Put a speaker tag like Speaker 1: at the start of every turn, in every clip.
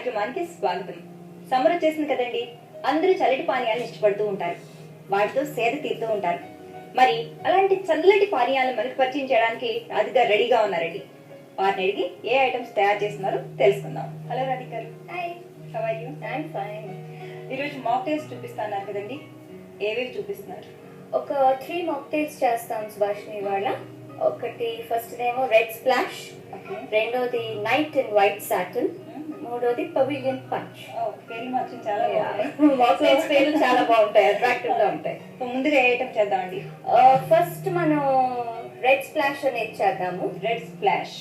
Speaker 1: కార్యక్రమానికి స్వాగతం. సమ్మర్ వచ్చేసింది కదండి, అందరూ చల్లటి పానీయాలను ఇష్టపడుతూ ఉంటారు, వాటితో సేద తీరుతూ ఉంటారు. మరి అలాంటి చల్లటి పానీయాలను మనకు పరిచయం చేయడానికి రాధిక రెడీగా ఉన్నారండి. వారిని అడిగి ఏ ఐటమ్స్ తయారు చేస్తున్నారో తెలుసుకుందాం. హలో రాధిక గారు.
Speaker 2: Hi,
Speaker 1: how are you?
Speaker 2: I'm fine.
Speaker 1: ఈరోజు మాక్టైల్స్ చూపిస్తున్నారు కదండి, ఏవేవి చూపిస్తున్నారు?
Speaker 2: ఒక 3 మాక్టైల్స్ చేస్తాం సుభాషిణి ఇవాళ. ఒకటి ఫస్ట్ ఏమో రెడ్ స్ప్లాష్, రెండోది నైట్ ఇన్ వైట్ సాటిన్, మూడోది పవిలియన్ పంచ్.
Speaker 1: పేర్లు మాత్రం చాలా
Speaker 2: మాక్టైల్స్ పేర్లు చాలా బాగుంటాయి, అట్రాక్టివ్ గా ఉంటాయి.
Speaker 1: ముందుగా ఏ ఐటమ్ చేద్దామండి?
Speaker 2: ఫస్ట్ మనం రెడ్ స్ప్లాష్ అనేది చేద్దాము.
Speaker 1: Red splash.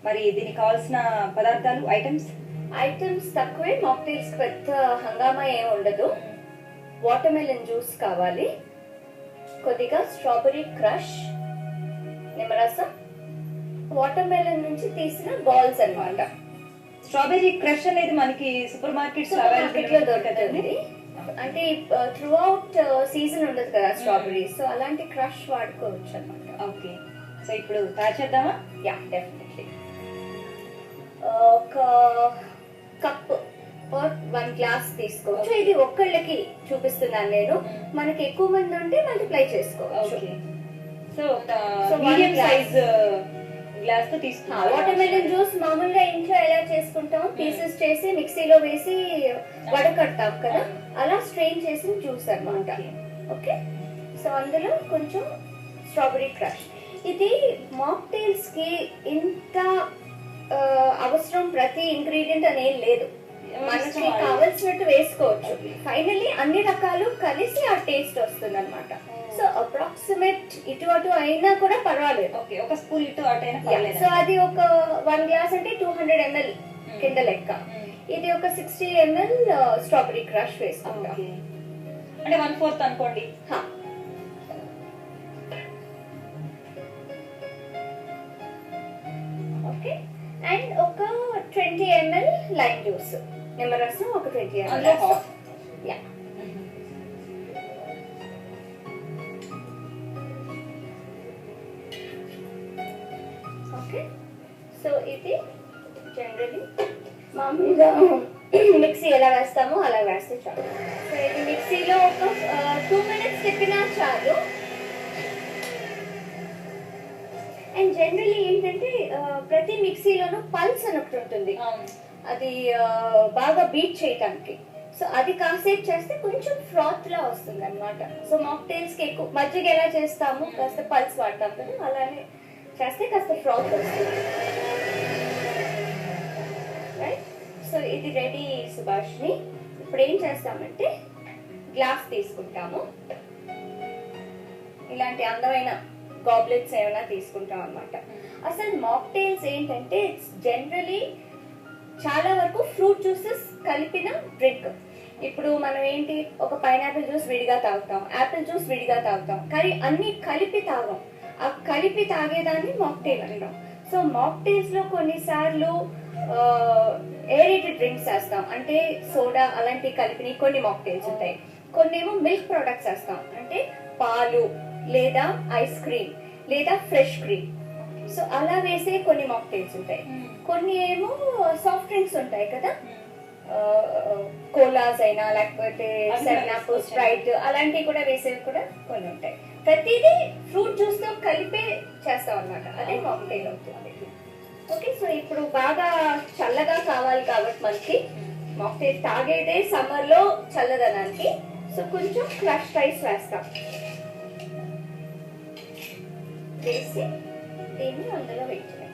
Speaker 1: మరి దీనికి కావాల్సిన పదార్థాలు, ఐటమ్స్
Speaker 2: తక్కువే, మాక్టైల్స్ పెద్ద హంగామా ఏమి ఉండదు. వాటర్ మెలన్ జ్యూస్ కావాలి, కొద్దిగా స్ట్రాబెర్రీ క్రష్, నిమ్మరసం, వాటర్ మెలన్ నుంచి తీసిన బాల్స్ అన్నమాట.
Speaker 1: స్ట్రాబెర్రీ క్రష్ అనేది మనకి సూపర్ మార్కెట్స్
Speaker 2: లో దొరుకుతుంది. అంటే త్రూ అవుట్ సీజన్ ఉండదు కదా స్ట్రాబెర్రీ, సో అలాంటి క్రష్ వాడుకోవచ్చు అన్నమాట.
Speaker 1: ఓకే, సో ఇప్పుడు తయారు చేద్దామా?
Speaker 2: Yeah, definitely. ఒక కప్ 1 గ్లాస్ తీసుకోవచ్చు. ఇది ఒక్కళ్ళకి చూపిస్తున్నాను నేను, మనకి ఎక్కువ మంది ఉంటే మల్టిప్లై చేసుకోవచ్చు.
Speaker 1: సో మీడియం సైజ్ గ్లాస్ తో తీసుకున్నాం.
Speaker 2: వాటర్ మెలన్ జ్యూస్ మామూలుగా ఇంట్లో ఎలా చేసుకుంటాం, పీసెస్ చేసి మిక్సీలో వేసి వడకడతాం కదా, అలా స్ట్రెయిన్ చేసిన జ్యూస్ అన్నమాట. ఓకే, సో అందులో కొంచెం స్ట్రాబెర్రీ క్రష్. ఇది మాక్టైల్స్ కి ఇంత అవసరం ప్రతి ఇంగ్రీడియంట్ అనేది లేదు, మనకి కావలసినట్టు వేసుకోవచ్చు. ఫైనల్లీ అన్ని రకాలు కలిసి ఆ టేస్ట్ వస్తుంది అనమాట. సో అప్రాక్సిమేట్ ఇటు అటు అయినా కూడా పర్వాలేదు.
Speaker 1: ఓకే, ఒక స్పూన్ ఇటు అటు అయినా పర్వాలేదు.
Speaker 2: సో అది ఒక 1 గ్లాస్ అంటే 200 ml కింద లెక్క. ఇది ఒక 60 ml స్ట్రాబెర్రీ క్రష్ వేసుకుంటాం.
Speaker 1: అంటే 1/4 అనుకోండి.
Speaker 2: ఓకే, అండ్ ఒక 20 ml లైమ్ జ్యూస్, నిమ్మరసం ఒక 20 ml. Yeah, okay. సో ఇది జనరలీ మామూలుగా మిక్సీ ఎలా వేస్తామో అలా వేస్తే చాలు. సో ఇది మిక్సీలో ఒక 2 minutes తిప్పినా చాలు. అండ్ జనరలీ ఏంటంటే ప్రతి మిక్సీలోనూ పల్స్ అని ఒకటి ఉంటుంది, అది బాగా బీట్ చేయటానికి. సో అది కాసేపు చేస్తే కొంచెం ఫ్రాత్ లా వస్తుంది అనమాట. సో మాక్టైల్స్ కి ఎక్కువ మజ్జిగ ఎలా చేస్తాము, కాస్త పల్స్ వాడతాం కదా, అలానే చేస్తే కాస్త ఫ్రాత్ వస్తుంది. రైట్, సో ఇది రెడీ సుభాష్ని. ఇప్పుడు ఏం చేస్తామంటే గ్లాస్ తీసుకుంటాము, ఇలాంటి అందమైన గాబ్లెట్స్ ఏమైనా తీసుకుంటాం అనమాట. అసలు మాక్టైల్స్ ఏంటంటే ఇట్స్ జనరలీ చాలా వరకు ఫ్రూట్ జ్యూసెస్ కలిపిన డ్రింక్. ఇప్పుడు మనం ఏంటి, ఒక పైనాపిల్ జ్యూస్ విడిగా తాగుతాం, యాపిల్ జ్యూస్ విడిగా తాగుతాం, కానీ అన్ని కలిపి తాగం. ఆ కలిపి తాగేదాన్ని మాక్టైల్ అంటాం. సో మాక్టైల్స్ లో కొన్నిసార్లు ఏరేటెడ్ డ్రింక్స్ వేస్తాం, అంటే సోడా అలాంటి కలిపిన కొన్ని మాక్టైల్స్ ఉంటాయి. కొన్ని ఏమో మిల్క్ ప్రొడక్ట్స్ వేస్తాం, అంటే పాలు లేదా ఐస్ క్రీమ్ లేదా ఫ్రెష్ క్రీమ్. సో అలా వేసే కొన్ని మాక్టైల్స్ ఉంటాయి. కొన్ని ఏమో సాఫ్ట్ డ్రింక్స్ ఉంటాయి కదా, కోలాస్ అయినా లేకపోతే 7-Up, స్ప్రైట్ అలాంటివి కూడా వేసేవి కూడా కొన్ని ఉంటాయి. ప్రతిదీ ఫ్రూట్ జ్యూస్ తో కలిపే చేస్తాం అన్నమాట, అదే మాక్టైల్ అవుతుంది. ఓకే, సో ఇప్పుడు బాగా చల్లగా కావాలి కాబట్టి మనకి మాక్టైల్ తాగేదే సమ్మర్ లో చల్లదనానికి. సో కొంచెం క్రష్ ఐస్ వేస్తాం, వేసి దీన్ని అందులో వేయించాలి.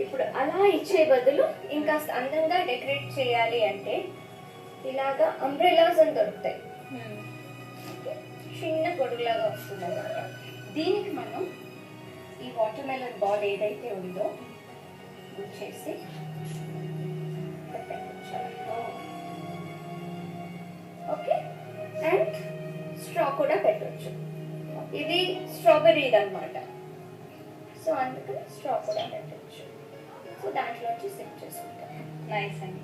Speaker 2: ఇప్పుడు అలా ఇచ్చే బదులు ఇంకా అందంగా డెకరేట్ చేయాలి అంటే ఇలాగా అంబ్రెలాస్ అని దొరుకుతాయి, చిన్న గొడుగులాగా వస్తుంది అన్నమాట. దీనికి మనం ఈ వాటర్ మెలన్ బాల్ ఏదైతే ఉందో గుచ్చేసి కూడా పెట్టొచ్చు. ఇది స్ట్రాబెర్రీ అన్నమాట. సో అందుకని స్ట్రా కూడా పెట్టొచ్చు. సో దాంట్లోంచి సిప్ చేసుకుంటాం.
Speaker 1: నైస్ అండి.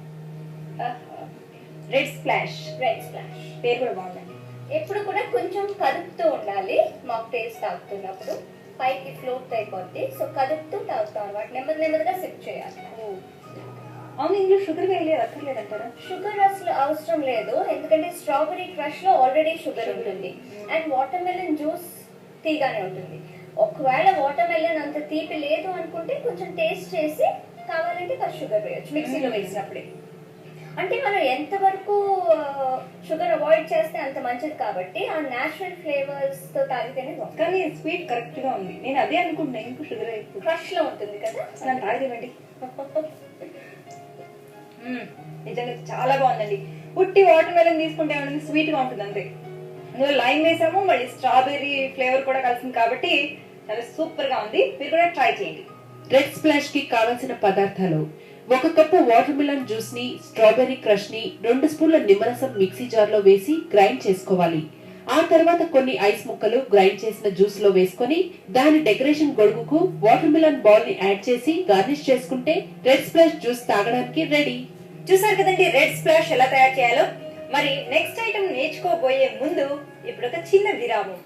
Speaker 1: Red splash.
Speaker 2: రెడ్ స్ప్లాష్
Speaker 1: పేరు కూడా బాగుందండి.
Speaker 2: ఎప్పుడు కూడా కొంచెం కదుపుతూ ఉండాలి. మాక్టైల్స్ తాగుతున్నప్పుడు పైకి ఫ్లోట్ అయిపోద్ది. సో కదుపుతూ తాగుతాం అన్నమాట. నెమ్మదిగా సిప్ చేయాలి.
Speaker 1: అవును, ఇందులో షుగర్ వేయలేదు, అక్కర్లేదంటారా?
Speaker 2: షుగర్ అసలు అవసరం లేదు, ఎందుకంటే స్ట్రాబెర్రీ క్రష్ లో ఆల్రెడీ షుగర్ ఉంటుంది అండ్ వాటర్ మెలన్ జ్యూస్ తీగానే ఉంటుంది. ఒకవేళ వాటర్ మెలన్ అంత తీపి లేదు అనుకుంటే కొంచెం టేస్ట్ చేసి కావాలంటే కాస్త షుగర్ వేయచ్చు మిక్సీలో వేసినప్పుడే. అంటే మనం ఎంతవరకు షుగర్ అవాయిడ్ చేస్తే అంత మంచిది కాబట్టి ఆ నేచురల్ ఫ్లేవర్స్ తో తాగితేనే బాగుంటుంది.
Speaker 1: కానీ స్వీట్ కరెక్ట్ గా ఉంది. నేను అదే అనుకుంటున్నా, ఇంకో షుగర్
Speaker 2: క్రష్ లో ఉంటుంది కదా.
Speaker 1: నన్ను తాగదేమండి. నిజంగా చాలా బాగుందండి. ఉట్టి వాటర్ మెలన్ తీసుకుంటే ఏమంటుంది, స్వీట్ గా ఉంటుంది అంతే. అందులో లైమ్ వేసాము, మళ్ళీ స్ట్రాబెర్రీ ఫ్లేవర్ కూడా కలిసింది కాబట్టి చాలా సూపర్ గా ఉంది. మీరు కూడా ట్రై చేయండి.
Speaker 3: రెడ్ స్ప్లాష్ కి కావలసిన పదార్థాలు: 1 కప్పు వాటర్ మిలన్ జ్యూస్ ని, స్ట్రాబెర్రీ క్రష్ ని 2 స్పూన్ల నిమ్మరసం మిక్సీ జార్ లో వేసి గ్రైండ్ చేసుకోవాలి. ఆ తర్వాత కొన్ని ఐస్ ముక్కలు గ్రైండ్ చేసిన జ్యూస్ లో వేసుకొని దాని డెకరేషన్ గొడుగుకు వాటర్ మిలన్ బాల్ ని యాడ్ చేసి గార్నిష్ చేసుకుంటే రెడ్ స్ప్లాష్ జ్యూస్ తాగడానికి రెడీ.
Speaker 1: చూసారు కదండి రెడ్ స్ప్లాష్ ఎలా తయారు చేయాలో. మరి నెక్స్ట్ ఐటమ్ నేర్చుకోబోయే ముందు ఇప్పుడు ఒక చిన్న విరామం.